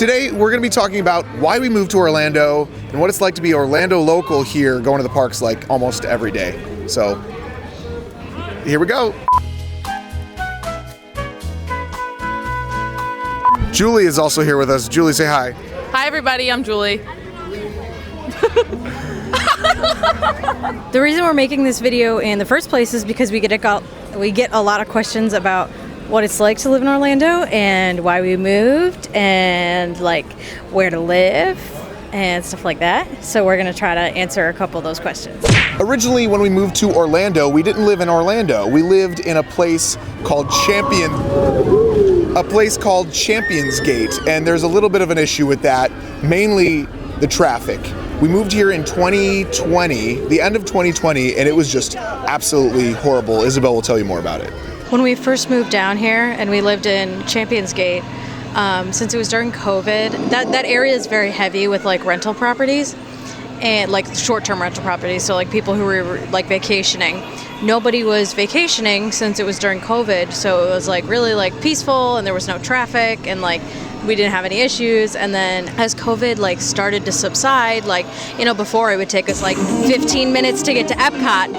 Today, we're going to be talking about why we moved to Orlando and what it's like to be Orlando local here, going to the parks like almost every day. So, here we go. Julie is also here with us. Julie, say hi. Hi, everybody. I'm Julie. The reason we're making this video in the first place is because we get a lot of questions about what it's like to live in Orlando and why we moved and like where to live and stuff like that. So we're going to try to answer a couple of those questions. Originally, when we moved to Orlando, we didn't live in Orlando. We lived in a place called Champions Gate, and there's a little bit of an issue with that, mainly the traffic. We moved here in 2020, the end of 2020, and it was just absolutely horrible. Isabelle will tell you more about it. When we first moved down here and we lived in Champions Gate, since it was during COVID, that area is very heavy with like rental properties and like short-term rental properties. So like people who were like vacationing. Nobody was vacationing since it was during COVID, so it was like really like peaceful and there was no traffic and like we didn't have any issues. And then as COVID like started to subside, like, you know, before it would take us like 15 minutes to get to Epcot.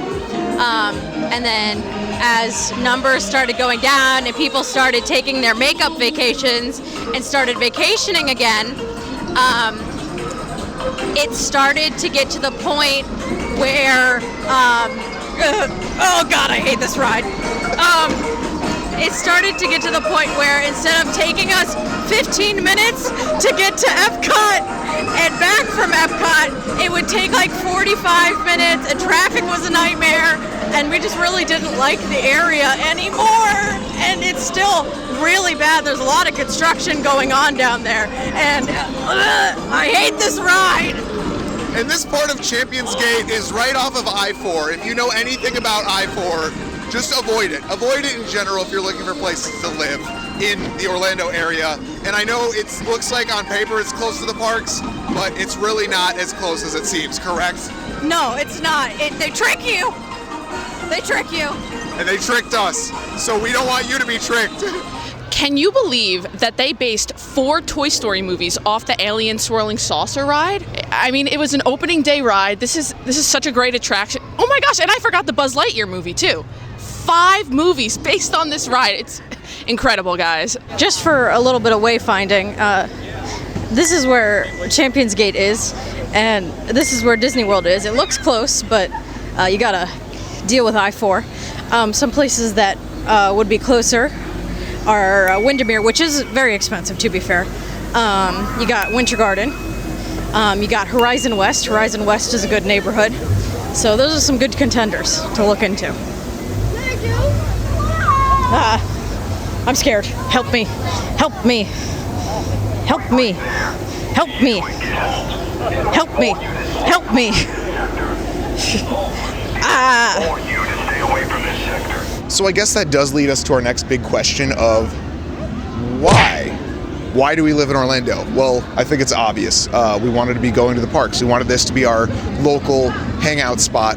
And then as numbers started going down and people started taking their makeup vacations and started vacationing again, it started to get to the point where, oh God, I hate this ride. It started to get to the point where instead of taking us 15 minutes to get to Epcot and back from Epcot, it would take like 45 minutes and traffic was a nightmare and we just really didn't like the area anymore. And it's still really bad. There's a lot of construction going on down there and I hate this ride. And this part of Champions Gate is right off of I-4. If you know anything about I-4, just avoid it. Avoid it in general if you're looking for places to live in the Orlando area. And I know it looks like on paper it's close to the parks, but it's really not as close as it seems, correct? No, it's not. They trick you. They trick you. And they tricked us, so we don't want you to be tricked. Can you believe that they based 4 Toy Story movies off the alien swirling saucer ride? I mean, it was an opening day ride. This is such a great attraction. Oh my gosh, and I forgot the Buzz Lightyear movie too. 5 movies based on this ride. It's incredible, guys. Just for a little bit of wayfinding, this is where Champions Gate is, and this is where Disney World is. It looks close, but you gotta deal with I-4. Some places that would be closer are Windermere, which is very expensive, to be fair. You got Winter Garden. You got Horizon West. Horizon West is a good neighborhood. So those are some good contenders to look into. I'm scared. Help me. Help me. Help me. Help me. Help me. Help me. So I guess that does lead us to our next big question of why? Why do we live in Orlando? Well, I think it's obvious. We wanted to be going to the parks. We wanted this to be our local hangout spot,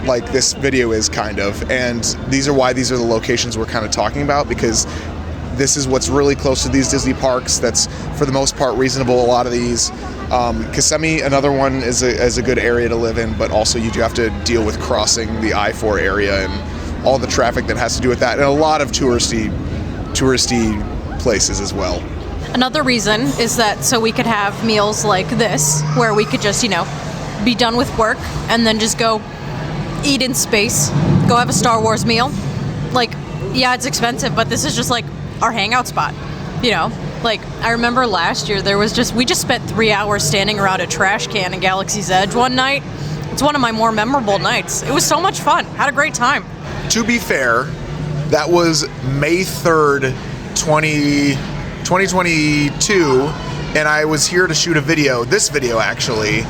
like this video is kind of. And these are the locations we're kind of talking about, because this is what's really close to these Disney parks. That's, for the most part, reasonable. A lot of these. Kissimmee, another one, is a good area to live in, but also you do have to deal with crossing the I-4 area and all the traffic that has to do with that, and a lot of touristy places as well. Another reason is that so we could have meals like this, where we could just, be done with work and then just go eat in space, go have a Star Wars meal. Like, yeah, it's expensive, but this is just like our hangout spot, Like, I remember last year we just spent 3 hours standing around a trash can in Galaxy's Edge one night. It's one of my more memorable nights. It was so much fun. Had a great time. To be fair, that was May 3rd, 2022, and I was here to shoot this video actually,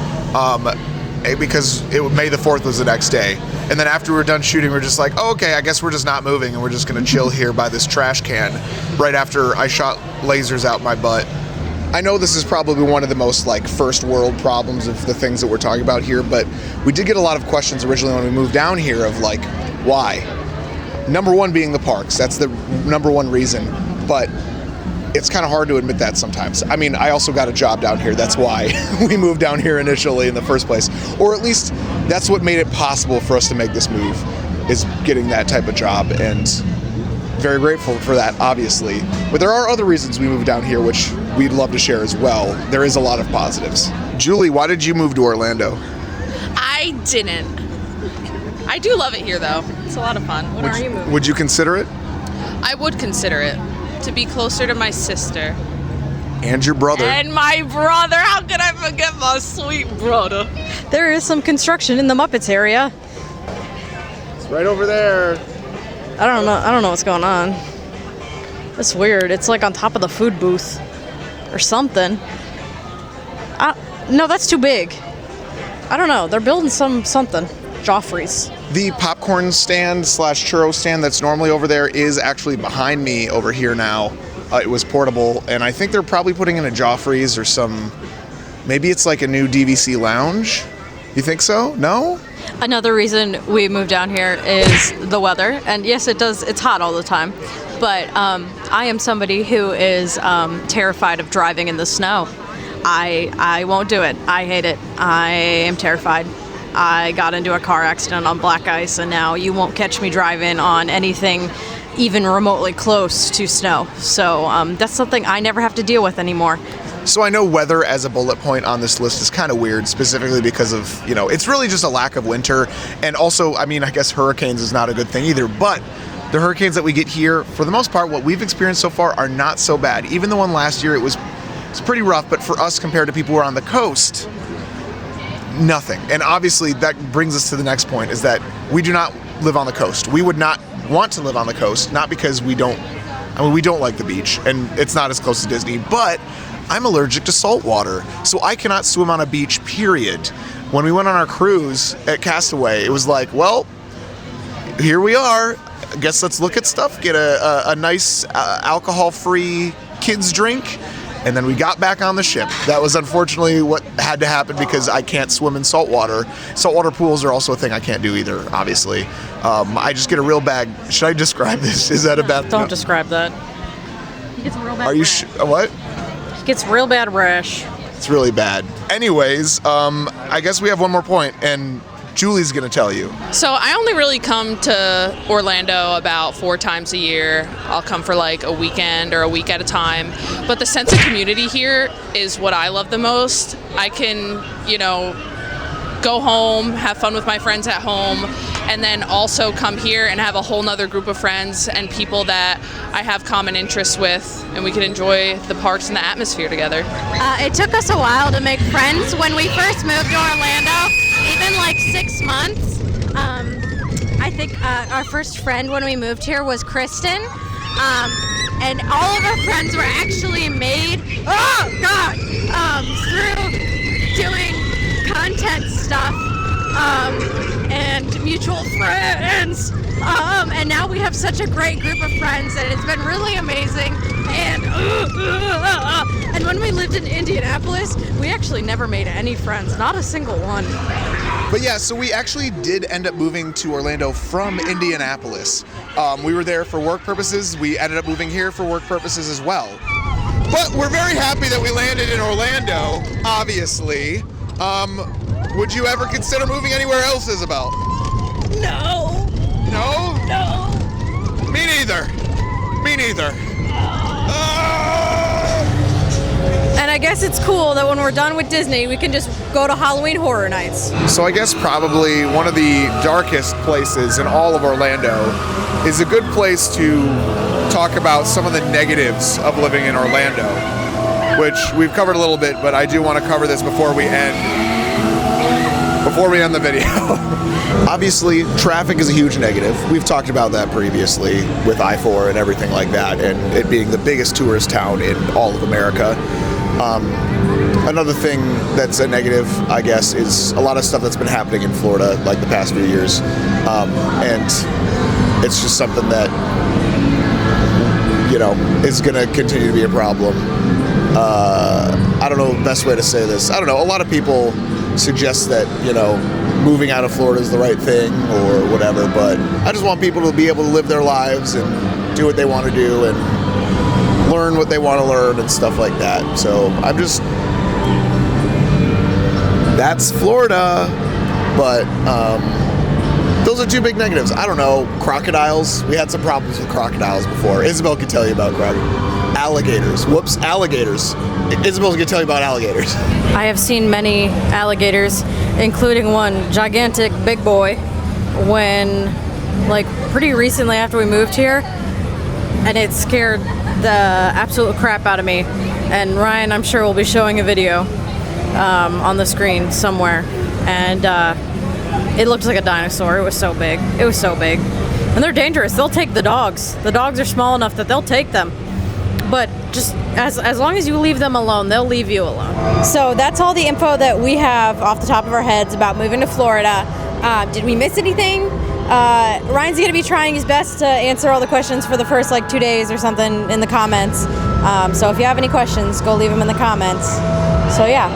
because May the 4th was the next day. And then after we were done shooting, we were just like, oh, okay, I guess we're just not moving, and we're just gonna chill here by this trash can right after I shot lasers out my butt. I know this is probably one of the most like first world problems of the things that we're talking about here, but we did get a lot of questions originally when we moved down here of like, why? Number one being the parks. That's the number one reason. But it's kind of hard to admit that sometimes. I mean, I also got a job down here. That's why we moved down here initially in the first place. Or at least that's what made it possible for us to make this move, is getting that type of job, and very grateful for that, obviously. But there are other reasons we moved down here, which we'd love to share as well. There is a lot of positives. Julie, why did you move to Orlando? I didn't. I do love it here, though. It's a lot of fun. When are you moving? Would you consider it? I would consider it, to be closer to my sister. And your brother. And my brother. How could I forget my sweet brother? There is some construction in the Muppets area. It's right over there. I don't know what's going on. It's weird. It's like on top of the food booth or something. No, that's too big. I don't know. They're building something. Joffrey's. The popcorn stand / churro stand that's normally over there is actually behind me over here now. It was portable, and I think they're probably putting in a Joffrey's or some, maybe it's like a new DVC lounge. You think so? No? Another reason we moved down here is the weather. And yes, it's hot all the time. But I am somebody who is terrified of driving in the snow. I won't do it. I hate it. I am terrified. I got into a car accident on black ice, and now you won't catch me driving on anything even remotely close to snow. So that's something I never have to deal with anymore. So I know weather as a bullet point on this list is kind of weird, specifically because of, it's really just a lack of winter. And also, I mean, I guess hurricanes is not a good thing either, but the hurricanes that we get here, for the most part, what we've experienced so far are not so bad. Even the one last year, it's pretty rough, but for us compared to people who are on the coast, nothing. And obviously that brings us to the next point, is that we do not live on the coast. We would not want to live on the coast, not because we don't like the beach, and it's not as close to Disney, but I'm allergic to salt water, so I cannot swim on a beach, period. When we went on our cruise at Castaway, it was like, well, here we are. I guess let's look at stuff, get a nice alcohol-free kids drink, and then we got back on the ship. That was unfortunately what had to happen because I can't swim in saltwater. Saltwater pools are also a thing I can't do either, obviously. I just get a real bad, should I describe this? Is that a bad? Don't describe that. He gets a real bad Are you what? He gets real bad rash. It's really bad. Anyways, I guess we have one more point, and Julie's gonna tell you. So I only really come to Orlando about 4 times a year. I'll come for like a weekend or a week at a time. But the sense of community here is what I love the most. I can, go home, have fun with my friends at home, and then also come here and have a whole nother group of friends and people that I have common interests with, and we can enjoy the parks and the atmosphere together. It took us a while to make friends. When we first moved to Orlando, even like 6 months. I think our first friend when we moved here was Kristen. And all of our friends were actually made, through doing content stuff and mutual friends. And now we have such a great group of friends, and it's been really amazing. And when we lived in Indianapolis, We actually never made any friends, not a single one. But yeah, so we actually did end up moving to Orlando from Indianapolis. We were there for work purposes. We ended up moving here for work purposes as well. But we're very happy that we landed in Orlando, obviously. Would you ever consider moving anywhere else, Isabelle? no, No? no. Me neither. Me neither. And I guess it's cool that when we're done with Disney, we can just go to Halloween Horror Nights. So I guess probably one of the darkest places in all of Orlando is a good place to talk about some of the negatives of living in Orlando, which we've covered a little bit, but I do want to cover this before we end the video. Obviously, traffic is a huge negative. We've talked about that previously with I-4 and everything like that, and it being the biggest tourist town in all of America. Another thing that's a negative, I guess, is a lot of stuff that's been happening in Florida like the past few years. And it's just something that, is going to continue to be a problem. I don't know the best way to say this. I don't know. A lot of people suggest that, moving out of Florida is the right thing or whatever, but I just want people to be able to live their lives and do what they want to do, and learn what they want to learn and stuff like that. So that's Florida, but those are two big negatives. I don't know, crocodiles. We had some problems with crocodiles before. Isabelle could tell you about alligators. Whoops, alligators. Isabelle's gonna tell you about alligators. I have seen many alligators, including one gigantic big boy when, like, pretty recently after we moved here, and it scared the absolute crap out of me. And Ryan, I'm sure, will be showing a video on the screen somewhere, and it looked like a dinosaur. It was so big. It was so big. And they're dangerous. They'll take the dogs. The dogs are small enough that they'll take them. But just as long as you leave them alone, they'll leave you alone. So that's all the info that we have off the top of our heads about moving to Florida. Did we miss anything? Ryan's going to be trying his best to answer all the questions for the first 2 days or something in the comments. So if you have any questions, go leave them in the comments. So yeah.